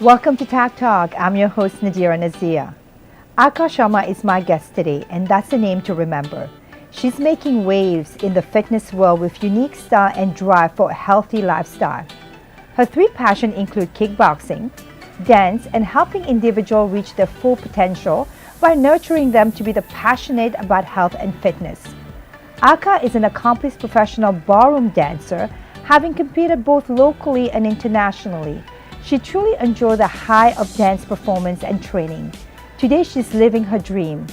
Welcome to Tag Talk. I'm your host, Nadirah Nazeer. Alka Sharma is my guest today, and that's a name to remember. She's making waves in the fitness world with unique style and drive for a healthy lifestyle. Her three passions include kickboxing, dance, and helping individuals reach their full potential by nurturing them to be passionate about health and fitness. Alka is an accomplished professional ballroom dancer, having competed both locally and internationally. She truly enjoys the high of dance performance and training. Today she's living her dream,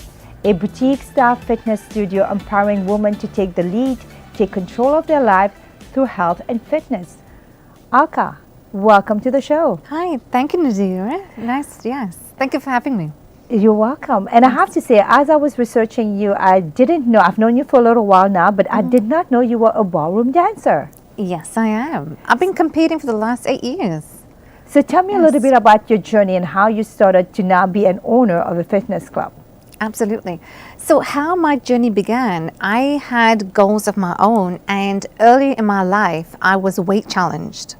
a boutique-style fitness studio empowering women to take the lead, take control of their life through health and fitness. Alka, welcome to the show. Hi, thank you, Nadirah. Nice, yes. Thank you for having me. You're welcome. And I have to say, as I was researching you, I didn't know, I've known you for a little while now, but I did not know you were a ballroom dancer. Yes, I am. I've been competing for the last 8 years. So tell me a little bit about your journey and how you started to now be an owner of a fitness club. Absolutely. So how my journey began, I had goals of my own, and early in my life, I was weight challenged.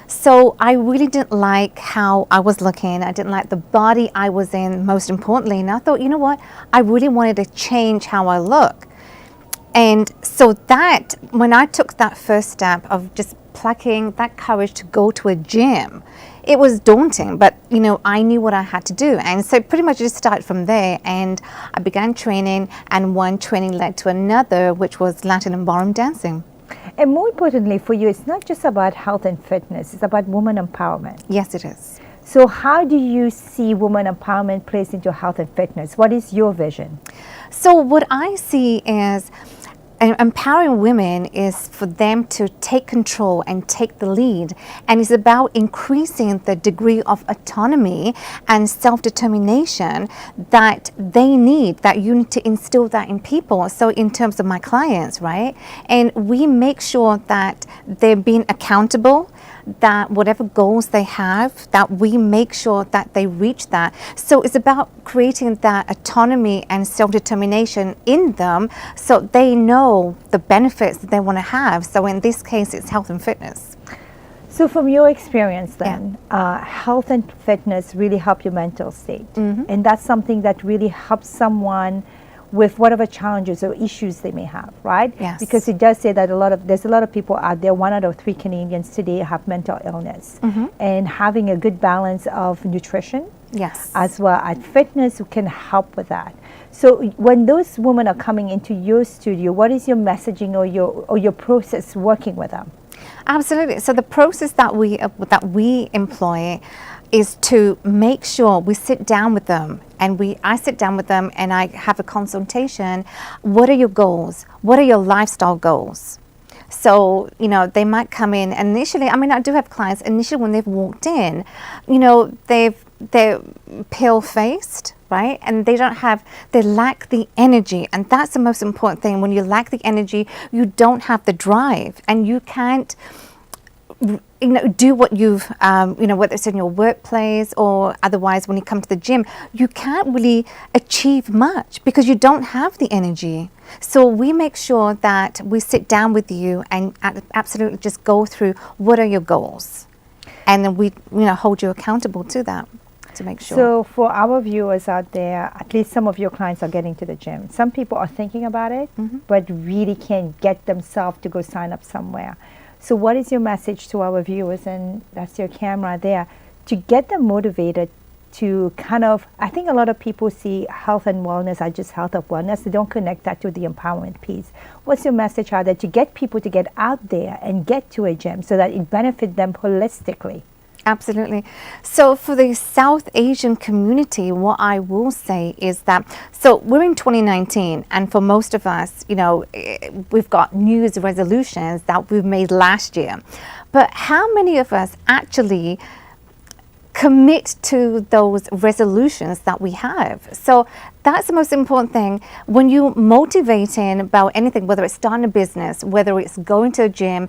So I really didn't like how I was looking. I didn't like the body I was in, most importantly. And I thought, you know what? I really wanted to change how I look. And so that, when I took that first step of just plucking that courage to go to a gym, it was daunting, but you know, I knew what I had to do. And so pretty much just started from there, and I began training, and one training led to another, which was Latin and ballroom dancing. And more importantly for you, it's not just about health and fitness, it's about woman empowerment. Yes, it is. So how do you see woman empowerment plays into health and fitness? What is your vision? So what I see is empowering women is for them to take control and take the lead, and it's about increasing the degree of autonomy and self-determination that they need, that you need to instill that in people. So in terms of my clients, right, and we make sure that they're being accountable, that whatever goals they have, that we make sure that they reach that. So it's about creating that autonomy and self-determination in them so they know the benefits that they want to have. So in this case, it's health and fitness. So from your experience then, health and fitness really help your mental state. And that's something that really helps someone with whatever challenges or issues they may have, right? Yes. Because it does say that there's a lot of people out there, 1 out of 3 Canadians today have mental illness. And having a good balance of nutrition, Yes, as well as fitness can help with that. So when those women are coming into your studio, what is your messaging or your process working with them? absolutely. So the process that we employ is to make sure we sit down with them, and I sit down with them and I have a consultation. What are your goals? What are your lifestyle goals? So, you know, they might come in initially, I mean, I do have clients initially when they've walked in, you know, they're pale-faced, right? And they lack the energy. And that's the most important thing. When you lack the energy, you don't have the drive, and you can't, you know, do what you've, you know, whether it's in your workplace or otherwise when you come to the gym, you can't really achieve much because you don't have the energy. So we make sure that we sit down with you and absolutely just go through what are your goals. And then we, you know, hold you accountable to that to make sure. So for our viewers out there, at least some of your clients are getting to the gym. Some people are thinking about it, but really can't get themselves to go sign up somewhere. So what is your message to our viewers, and that's your camera there, to get them motivated to kind of, I think a lot of people see health and wellness as just health of wellness. They don't connect that to the empowerment piece. What's your message out there to get people to get out there and get to a gym so that it benefits them holistically? Absolutely. So for the South Asian community, what I will say is that, so we're in 2019, and for most of us, you know, we've got New Year's resolutions that we've made last year. But how many of us actually commit to those resolutions that we have? So that's the most important thing. When you're motivating about anything, whether it's starting a business, whether it's going to a gym,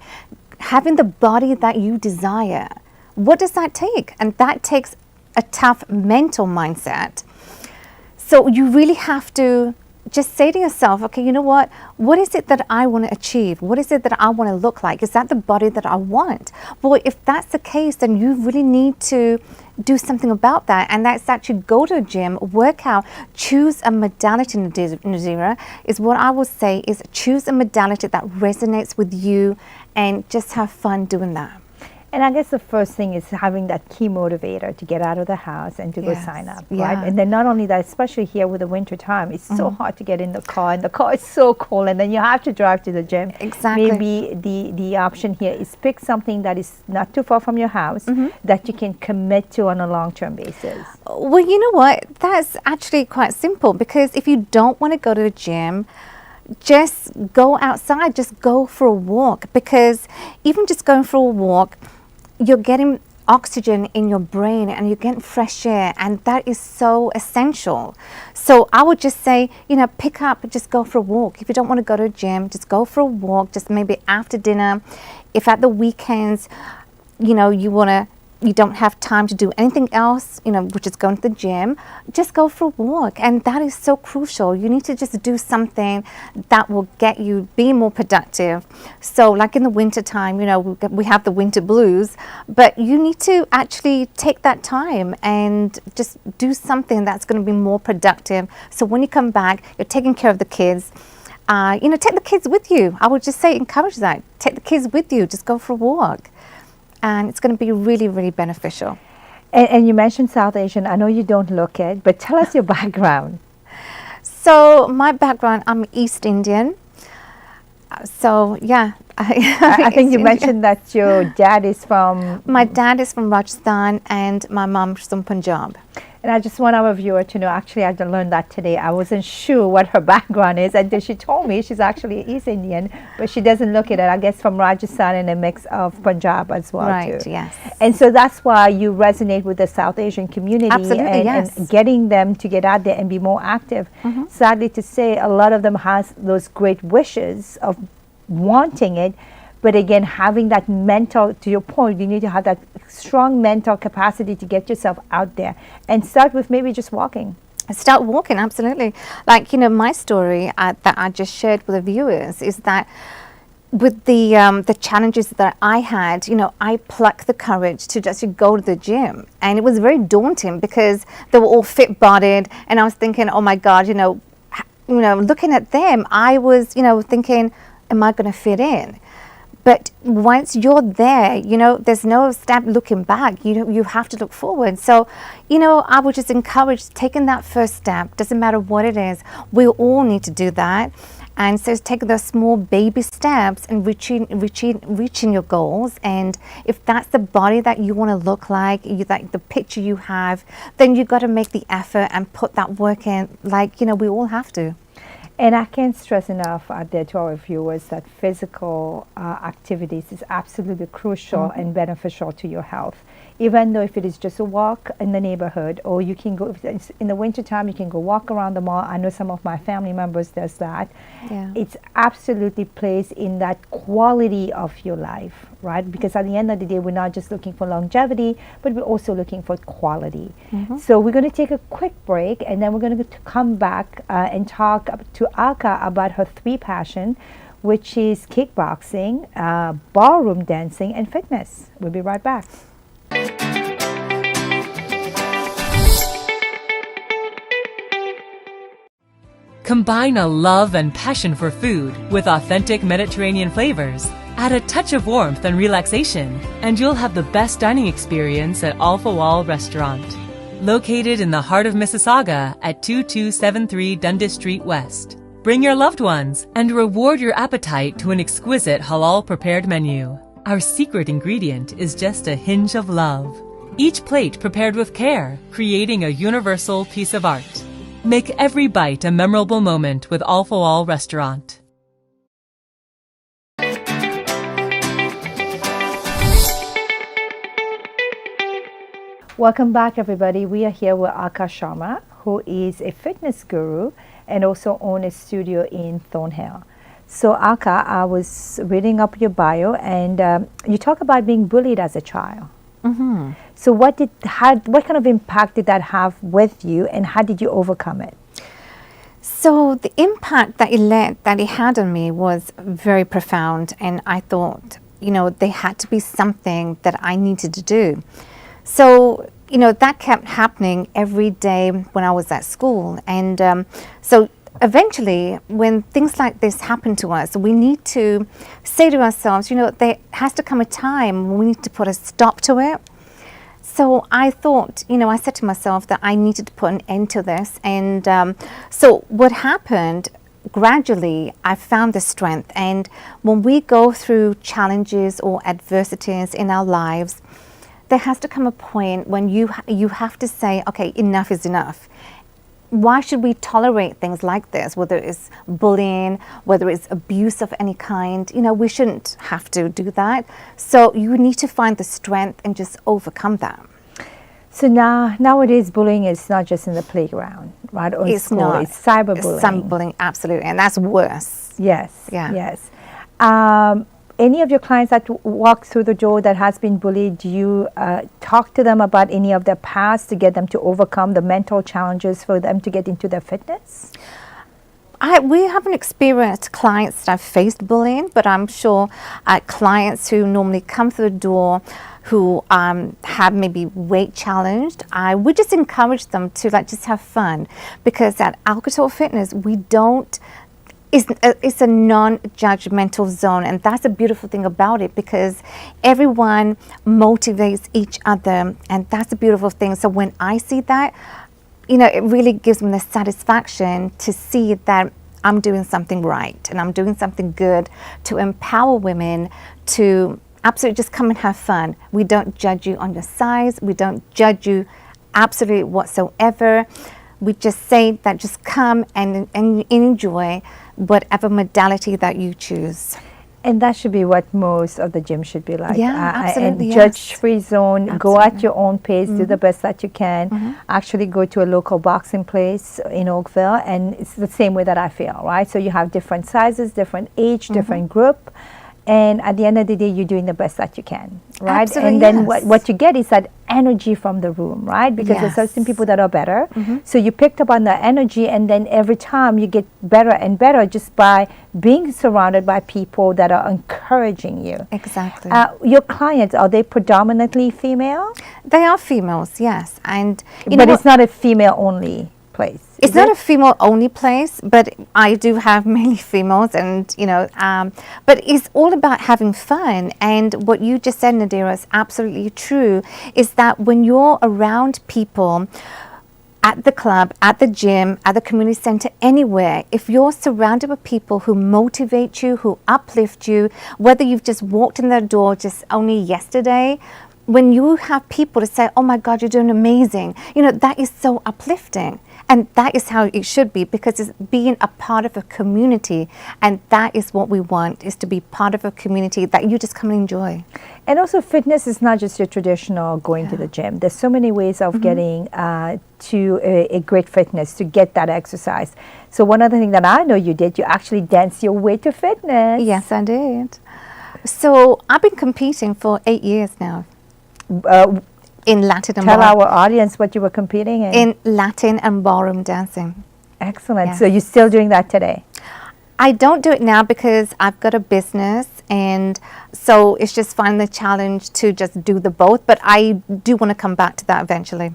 having the body that you desire, what does that take? And that takes a tough mental mindset. So you really have to just say to yourself, okay, you know what is it that I want to achieve? What is it that I want to look like? Is that the body that I want? Well, if that's the case, then you really need to do something about that, and that's actually go to a gym, work out, choose a modality. Nadirah, is what I would say is choose a modality that resonates with you and just have fun doing that. And I guess the first thing is having that key motivator to get out of the house and to go sign up, right? And then not only that, especially here with the winter time, it's so hard to get in the car, and the car is so cold, and then you have to drive to the gym. Exactly. Maybe the option here is pick something that is not too far from your house that you can commit to on a long-term basis. Well, you know what? That's actually quite simple, because if you don't want to go to the gym, just go outside, just go for a walk, because even just going for a walk, you're getting oxygen in your brain and you're getting fresh air, and that is so essential. So I would just say, you know, pick up, just go for a walk. If you don't want to go to a gym, just go for a walk, just maybe after dinner. If at the weekends, you know, you don't have time to do anything else, you know, which is going to the gym, just go for a walk. And that is so crucial. You need to just do something that will get you be more productive. So like in the winter time, you know, we have the winter blues, but you need to actually take that time and just do something that's going to be more productive. So when you come back, you're taking care of the kids. You know, take the kids with you. I would just say encourage that. Take the kids with you. Just go for a walk. And it's going to be really, really beneficial. And you mentioned South Asian. I know you don't look it, but tell us your background. So my background, I'm East Indian. So yeah. I think you mentioned that your dad is from... My dad is from Rajasthan and my mom's from Punjab. And I just want our viewer to know, actually I learned that today. I wasn't sure what her background is, and then she told me she's actually East Indian, but she doesn't look it, I guess, from Rajasthan and a mix of Punjab as well. Right, too. yes. And so that's why you resonate with the South Asian community. Absolutely, yes. And getting them to get out there and be more active. Sadly to say, a lot of them has those great wishes of wanting it, but again, having that mental, to your point, you need to have that strong mental capacity to get yourself out there and start with maybe just walking. Start walking, absolutely. Like, you know, my story that I just shared with the viewers is that with the challenges that I had, you know, I plucked the courage to just go to the gym, and it was very daunting because they were all fit-bodied, and I was thinking, oh my God, you know, looking at them, I was, you know, thinking, am I going to fit in? But once you're there, you know, there's no step looking back. You have to look forward. So, you know, I would just encourage taking that first step. Doesn't matter what it is. We all need to do that. And so take those small baby steps and reaching your goals. And if that's the body that you want to look like the picture you have, then you got to make the effort and put that work in. Like, you know, we all have to. And I can't stress enough out there to our viewers that physical activities is absolutely crucial and beneficial to your health. Even though if it is just a walk in the neighborhood, or you can go, in the wintertime, you can go walk around the mall. I know some of my family members does that. Yeah. It's absolutely plays in that quality of your life, right? Because at the end of the day, we're not just looking for longevity, but we're also looking for quality. So we're going to take a quick break, and then we're going to come back and talk to Alka about her 3 passion, which is kickboxing, ballroom dancing, and fitness. We'll be right back. Combine a love and passion for food with authentic Mediterranean flavors. Add a touch of warmth and relaxation, and you'll have the best dining experience at Alfa Wall Restaurant. Located in the heart of Mississauga at 2273 Dundas Street West. Bring your loved ones and reward your appetite to an exquisite halal-prepared menu. Our secret ingredient is just a hinge of love. Each plate prepared with care, creating a universal piece of art. Make every bite a memorable moment with Alfa Wall Restaurant. Welcome back, everybody. We are here with Alka Sharma, who is a fitness guru and also owns a studio in Thornhill. So Alka, I was reading up your bio, and you talk about being bullied as a child. So what kind of impact did that have with you, and how did you overcome it? So the impact that it had on me was very profound, and I thought, there had to be something that I needed to do. So, that kept happening every day when I was at school. And so eventually, when things like this happen to us, we need to say to ourselves, there has to come a time when we need to put a stop to it. So I thought, I said to myself that I needed to put an end to this. And so what happened, gradually, I found the strength. And when we go through challenges or adversities in our lives, there has to come a point when you have to say, okay, enough is enough. Why should we tolerate things like this, whether it's bullying, whether it's abuse of any kind? We shouldn't have to do that. So you need to find the strength and just overcome that. So nowadays, bullying is not just in the playground, right? Or in school. It's cyberbullying. It's cyberbullying, absolutely, and that's worse. Yes. Yeah. Yes. Any of your clients that walk through the door that has been bullied, do you talk to them about any of their past to get them to overcome the mental challenges for them to get into their fitness? We haven't experienced clients that have faced bullying, but I'm sure clients who normally come through the door who have maybe weight challenged, I would just encourage them to just have fun, because at Alka Fitness we don't. It's a non-judgmental zone, and that's a beautiful thing about it, because everyone motivates each other, and that's a beautiful thing. So when I see that, it really gives me the satisfaction to see that I'm doing something right and I'm doing something good to empower women to absolutely just come and have fun. We don't judge you on your size. We don't judge you absolutely whatsoever. We just say that just come and enjoy whatever modality that you choose. And that should be what most of the gym should be like. Yeah, absolutely. And judge-free zone, Absolutely. Go at your own pace, do the best that you can. Actually go to a local boxing place in Oakville, and it's the same way that I feel, right? So you have different sizes, different age, different group. And at the end of the day, you're doing the best that you can, right? Absolutely, and then yes. what you get is that energy from the room, right? Because there's certain people that are better. So you picked up on the energy, and then every time you get better and better just by being surrounded by people that are encouraging you. Exactly. Your clients, are they predominantly female? They are females, yes. And But it's not a female-only place. It's not a female-only place, but I do have many females, and but it's all about having fun. And what you just said, Nadirah, is absolutely true. Is that when you're around people at the club, at the gym, at the community center, anywhere, if you're surrounded with people who motivate you, who uplift you, whether you've just walked in their door just only yesterday, when you have people to say, "Oh my God, you're doing amazing," that is so uplifting. And that is how it should be, because it's being a part of a community, and that is what we want, is to be part of a community that you just come and enjoy. And also, fitness is not just your traditional going to the gym. There's so many ways of getting to a great fitness, to get that exercise. So one other thing that I know you did, you actually danced your way to fitness. Yes, I did. So I've been competing for 8 years now. In Latin and Tell ballroom. our audience what you were competing in. In Latin and ballroom dancing. Excellent. Yes. So you're still doing that today? I don't do it now because I've got a business, and so it's just finding the challenge to just do the both, but I do want to come back to that eventually.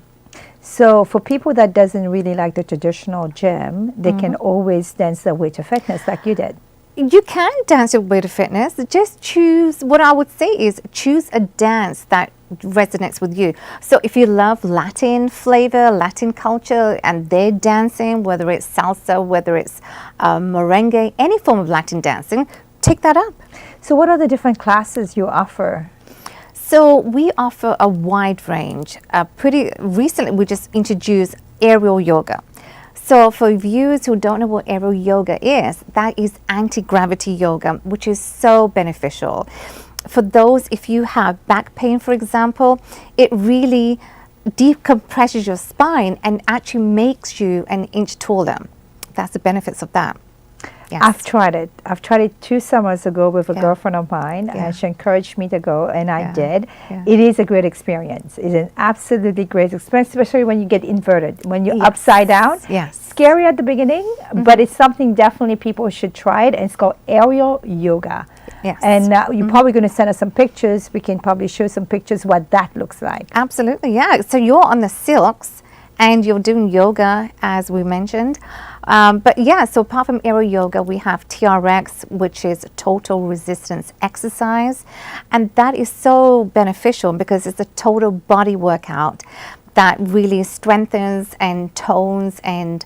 So for people that doesn't really like the traditional gym, they can always dance their way to fitness like you did. You can dance your way to fitness. Just choose, what I would say is choose a dance that resonates with you. So if you love Latin flavor, Latin culture, and they're dancing, whether it's salsa, whether it's merengue, any form of Latin dancing, take that up. So what are the different classes you offer? So we offer a wide range. Pretty recently, we just introduced aerial yoga. So for viewers who don't know what aerial yoga is, that is anti-gravity yoga, which is so beneficial. For those, if you have back pain, for example, it really decompresses your spine and actually makes you an inch taller. That's the benefits of that. Yes. I've tried it. I've tried it 2 summers ago with a Yeah. girlfriend of mine, Yeah. and she encouraged me to go, and I Yeah. did. Yeah. It is a great experience. It's an absolutely great experience, especially when you get inverted, when you're Yes. upside down. Yes. Scary at the beginning, but it's something definitely people should try it, and it's called aerial yoga. Yes. And you're probably going to send us some pictures. We can probably show some pictures what that looks like. Absolutely, yeah. So you're on the silks and you're doing yoga, as we mentioned. But yeah, so apart from aerial yoga, we have TRX, which is total resistance exercise. And that is so beneficial because it's a total body workout that really strengthens and tones and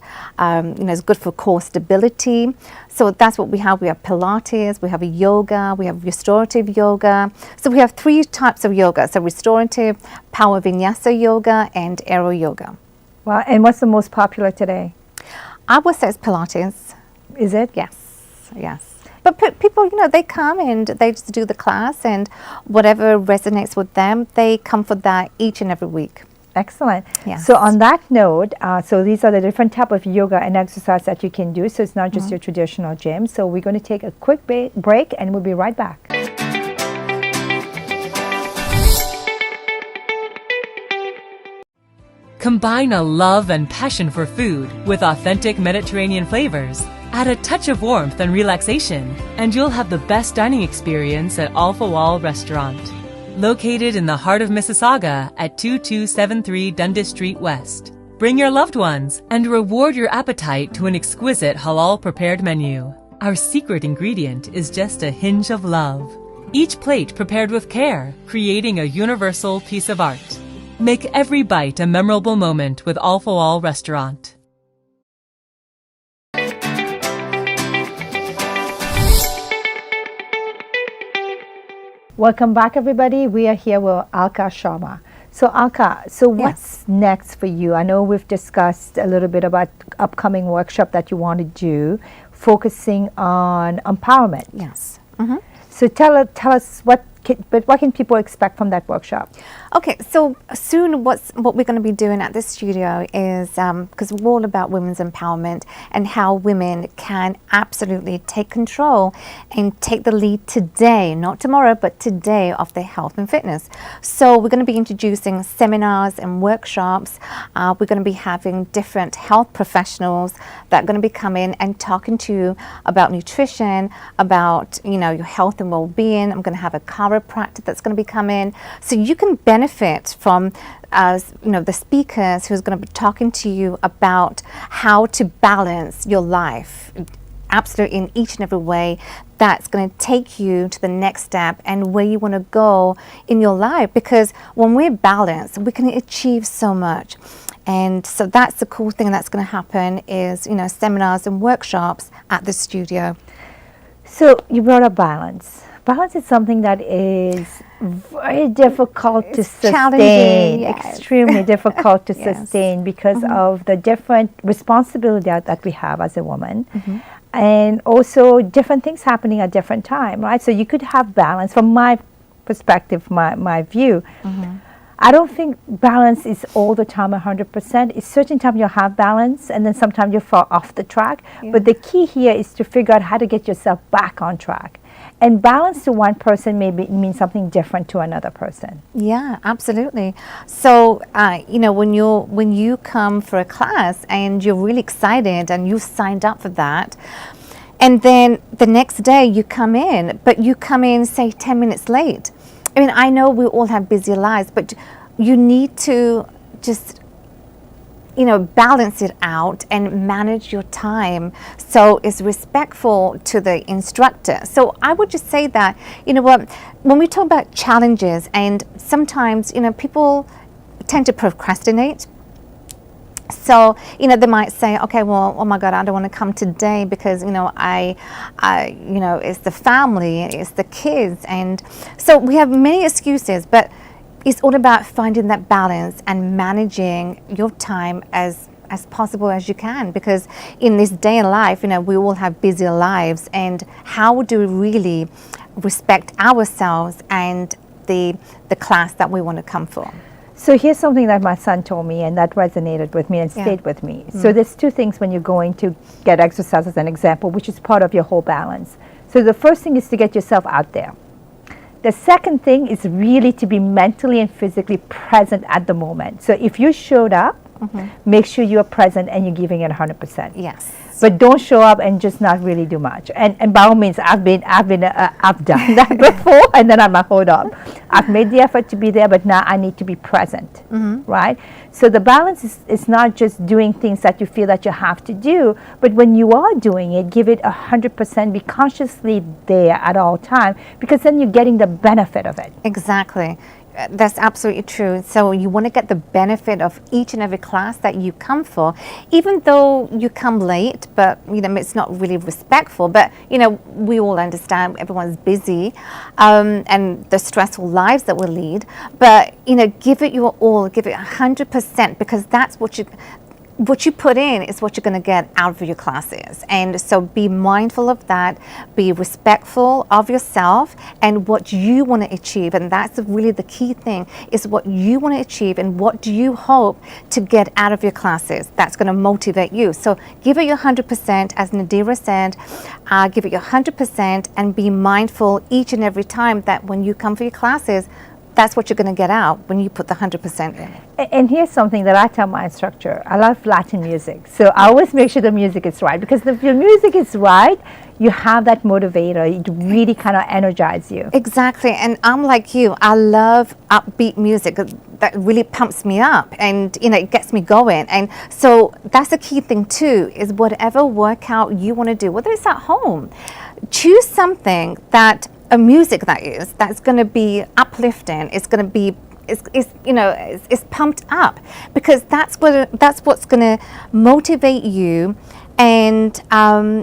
is good for core stability. So that's what we have. We have Pilates, we have yoga, we have restorative yoga. So we have 3 types of yoga. So restorative, power vinyasa yoga, and aerial yoga. Wow. And what's the most popular today? I would say it's Pilates. Is it? Yes, yes. But people, they come and they just do the class, and whatever resonates with them, they come for that each and every week. Excellent. Yes. So on that note, so these are the different type of yoga and exercise that you can do. So it's not just your traditional gym. So we're going to take a quick break and we'll be right back. Combine a love and passion for food with authentic Mediterranean flavors. Add a touch of warmth and relaxation, and you'll have the best dining experience at Alfa Wall Restaurant. Located in the heart of Mississauga at 2273 Dundas Street West. Bring your loved ones and reward your appetite to an exquisite halal prepared menu. Our secret ingredient is just a hinge of love. Each plate prepared with care, creating a universal piece of art. Make every bite a memorable moment with Alfa Wall Restaurant. Welcome back, everybody. We are here with Alka Sharma. So Alka, so what's next for you? I know we've discussed a little bit about upcoming workshop that you want to do, focusing on empowerment. Yes. So tell us what can people expect from that workshop? Okay, so soon what we're going to be doing at this studio is, because we're all about women's empowerment and how women can absolutely take control and take the lead today, not tomorrow, but today, of their health and fitness. So we're going to be introducing seminars and workshops. We're going to be having different health professionals that are going to be coming and talking to you about nutrition, about your health and well-being. I'm going to have a chiropractor that's going to be coming, so you can benefit from the speakers who's going to be talking to you about how to balance your life absolutely in each and every way that's going to take you to the next step and where you want to go in your life, because when we're balanced we can achieve so much. And so that's the cool thing that's going to happen is seminars and workshops at the studio. So you brought up balance. Balance is something that is very difficult to sustain, extremely difficult to sustain because of the different responsibility that we have as a woman. And also different things happening at different time, right? So you could have balance. From my perspective, my view, I don't think balance is all the time 100%. It's certain times you'll have balance and then sometimes you fall off the track. But the key here is to figure out how to get yourself back on track. And balance to one person may mean something different to another person. Yeah, absolutely. So, when you come for a class and you're really excited and you've signed up for that, and then the next day you come in, but you come in, say, 10 minutes late. I mean, I know we all have busy lives, but you need to just balance it out and manage your time so it's respectful to the instructor. So I would just say that, when we talk about challenges, and sometimes, people tend to procrastinate. So, they might say, okay, well, oh my God, I don't want to come today because, it's the family, it's the kids. And so we have many excuses, but it's all about finding that balance and managing your time as possible as you can, because in this day in life, we all have busy lives, and how do we really respect ourselves and the class that we want to come for? So here's something that my son told me, and that resonated with me and stayed with me. So there's two things when you're going to get exercise, as an example, which is part of your whole balance. So the first thing is to get yourself out there. The second thing is really to be mentally and physically present at the moment. So if you showed up, make sure you're present and you're giving it 100%. Yes. But don't show up and just not really do much. And by all means, I've done that before, and then I'm like, hold up. I've made the effort to be there, but now I need to be present, right? So the balance is not just doing things that you feel that you have to do, but when you are doing it, give it 100%. Be consciously there at all times, because then you're getting the benefit of it. Exactly. That's absolutely true. So you want to get the benefit of each and every class that you come for, even though you come late, but it's not really respectful. But we all understand everyone's busy, and the stressful lives that we lead. But give it your all, give it 100%, because that's what you put in is what you're going to get out of your classes. And so be mindful of that, be respectful of yourself and what you want to achieve. And that's really the key thing, is what you want to achieve and what do you hope to get out of your classes. That's going to motivate you. So give it your 100%, as Nadirah said, give it your 100% and be mindful each and every time that when you come for your classes, that's what you're going to get out when you put the 100% in. And here's something that I tell my instructor. I love Latin music. So I always make sure the music is right, because if your music is right, you have that motivator. It really kind of energizes you. Exactly. And I'm like you. I love upbeat music. That really pumps me up and, it gets me going. And so that's the key thing too, is whatever workout you want to do, whether it's at home, choose something that a music that's going to be uplifting. It's going to be it's pumped up, because that's what's going to motivate you, and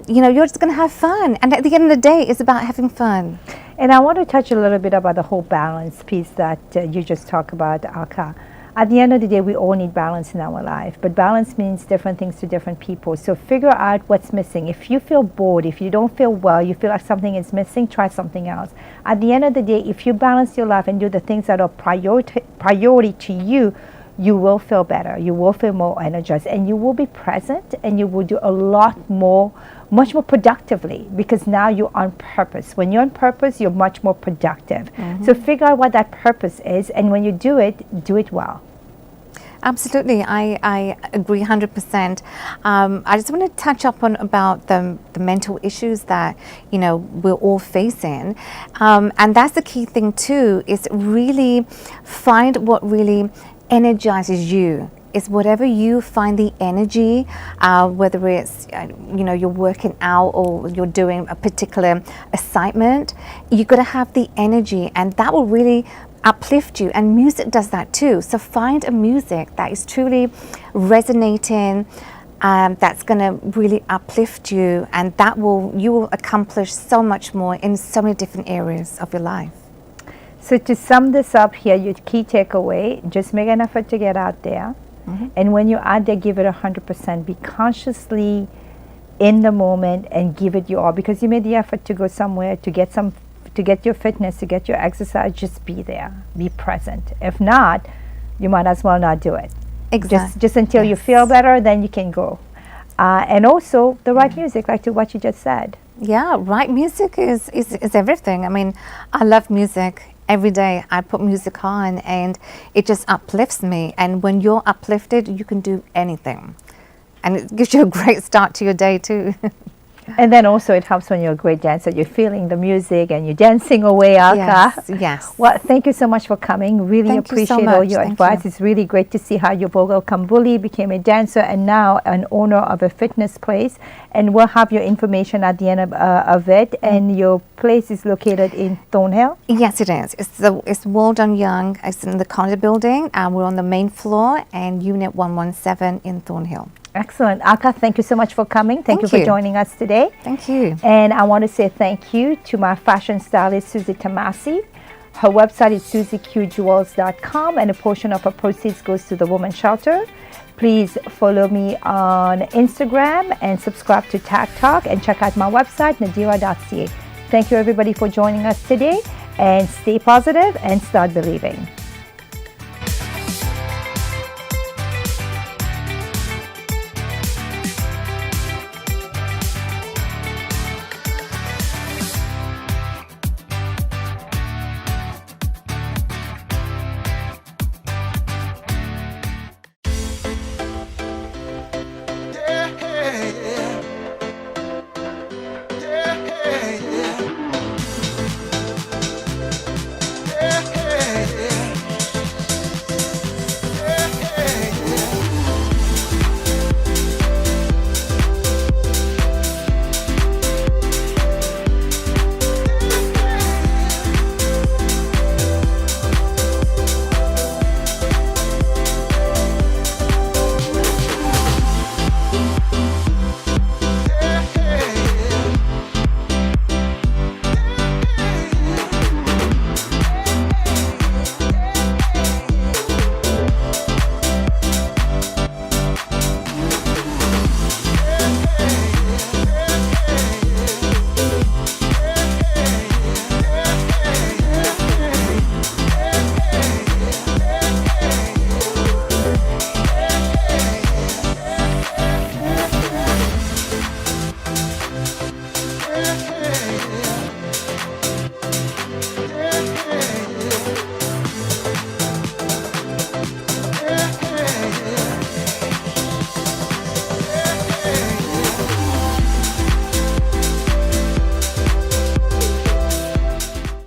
you're just going to have fun. And at the end of the day, it's about having fun. And I want to touch a little bit about the whole balance piece that you just talked about, Alka. At the end of the day, we all need balance in our life, but balance means different things to different people. So figure out what's missing. If you feel bored, if you don't feel well, you feel like something is missing, try something else. At the end of the day, if you balance your life and do the things that are priority to you, you will feel better, you will feel more energized, and you will be present, and you will do a lot more, much more productively, because now you're on purpose. When you're on purpose, you're much more productive. So figure out what that purpose is, and when you do it well. Absolutely, I agree 100%. I just want to touch up on about the mental issues that we're all facing, and that's the key thing too. Is really find what really energizes you. It's whatever you find the energy, whether it's you're working out or you're doing a particular assignment. You've got to have the energy, and that will really uplift you, and music does that too. So find a music that is truly resonating, that's going to really uplift you, and you will accomplish so much more in so many different areas of your life. So to sum this up here, your key takeaway, just make an effort to get out there. And when you're out there, give it 100%. Be consciously in the moment and give it your all, because you made the effort to go somewhere to get your fitness, to get your exercise. Just be there, be present. If not, you might as well not do it. Exactly. Just until you feel better, then you can go. And also the right music, like to what you just said. Yeah, right music is everything. I mean, I love music. Every day I put music on and it just uplifts me. And when you're uplifted, you can do anything. And it gives you a great start to your day too. And then also it helps when you're a great dancer. You're feeling the music and you're dancing away, Alka. Yes. Well, thank you so much for coming. Really appreciate all your advice. It's really great to see how your Bogle Kambuli became a dancer and now an owner of a fitness place. And we'll have your information at the end of it. And your place is located in Thornhill? Yes, it is. It's Well Done Young. It's in the condo building. We're on the main floor and Unit 117 in Thornhill. Excellent. Alka, thank you so much for coming. Thank you for joining us today. Thank you. And I want to say thank you to my fashion stylist, Susie Tamasi. Her website is susieqjewels.com, and a portion of her proceeds goes to the Women's Shelter. Please follow me on Instagram and subscribe to Tag Talk, and check out my website, nadirah.ca. Thank you everybody for joining us today, and stay positive and start believing.